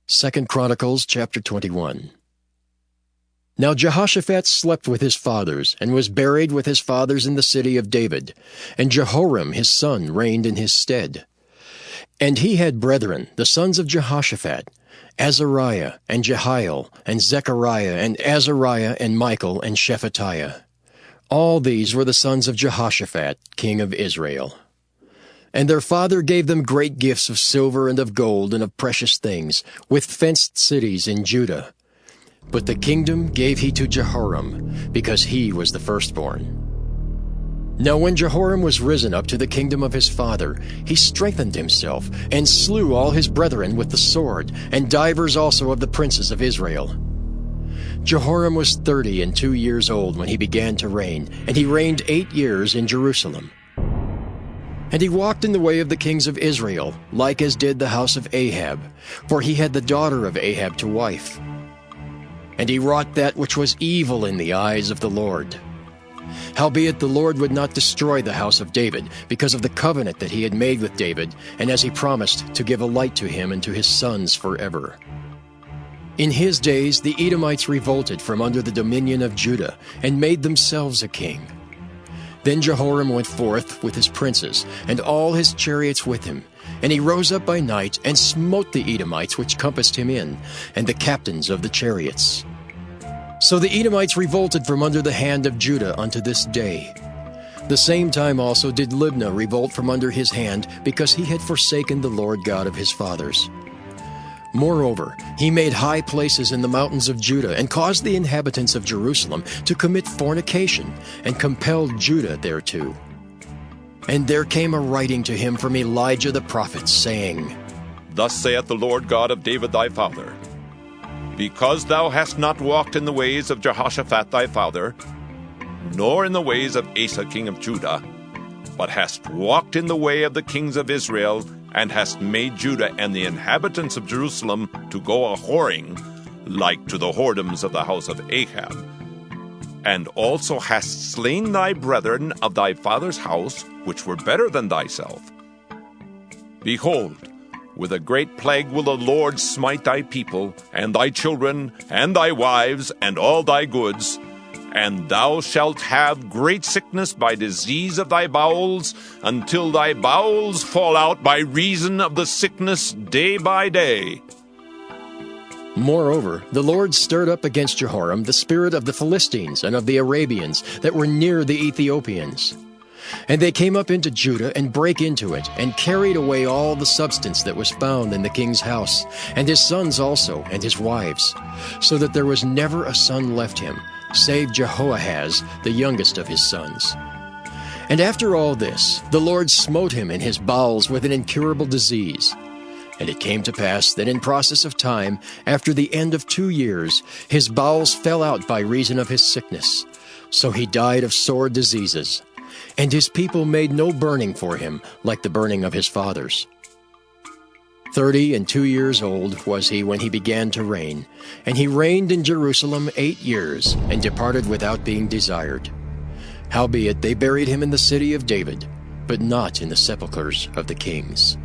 2 Chronicles chapter 21. Now Jehoshaphat slept with his fathers, and was buried with his fathers in the city of David. And Jehoram his son reigned in his stead. And he had brethren, the sons of Jehoshaphat, Azariah, and Jehiel, and Zechariah, and Azariah, and Michael, and Shephatiah. All these were the sons of Jehoshaphat, king of Israel. And their father gave them great gifts of silver and of gold and of precious things, with fenced cities in Judah. But the kingdom gave he to Jehoram, because he was the firstborn. Now when Jehoram was risen up to the kingdom of his father, he strengthened himself, and slew all his brethren with the sword, and divers also of the princes of Israel. Jehoram was 32 years old when he began to reign, and he reigned 8 years in Jerusalem. And he walked in the way of the kings of Israel, like as did the house of Ahab, for he had the daughter of Ahab to wife. And he wrought that which was evil in the eyes of the Lord. Howbeit the Lord would not destroy the house of David, because of the covenant that he had made with David, and as he promised to give a light to him and to his sons forever. In his days the Edomites revolted from under the dominion of Judah, and made themselves a king. Then Jehoram went forth with his princes, and all his chariots with him. And he rose up by night, and smote the Edomites which compassed him in, and the captains of the chariots. So the Edomites revolted from under the hand of Judah unto this day. The same time also did Libnah revolt from under his hand, because he had forsaken the Lord God of his fathers. Moreover, he made high places in the mountains of Judah, and caused the inhabitants of Jerusalem to commit fornication, and compelled Judah thereto. And there came a writing to him from Elijah the prophet, saying, Thus saith the Lord God of David thy father, Because thou hast not walked in the ways of Jehoshaphat thy father, nor in the ways of Asa king of Judah, but hast walked in the way of the kings of Israel, and hast made Judah and the inhabitants of Jerusalem to go a-whoring, like to the whoredoms of the house of Ahab, and also hast slain thy brethren of thy father's house, which were better than thyself. Behold, with a great plague will the Lord smite thy people, and thy children, and thy wives, and all thy goods, and thou shalt have great sickness by disease of thy bowels, until thy bowels fall out by reason of the sickness day by day. Moreover, the Lord stirred up against Jehoram the spirit of the Philistines and of the Arabians that were near the Ethiopians. And they came up into Judah, and brake into it, and carried away all the substance that was found in the king's house, and his sons also, and his wives, so that there was never a son left him, save Jehoahaz, the youngest of his sons. And after all this, the Lord smote him in his bowels with an incurable disease. And it came to pass that in process of time, after the end of 2 years, his bowels fell out by reason of his sickness. So he died of sore diseases. And his people made no burning for him, like the burning of his fathers. 32 years old was he when he began to reign, and he reigned in Jerusalem 8 years, and departed without being desired. Howbeit they buried him in the city of David, but not in the sepulchres of the kings.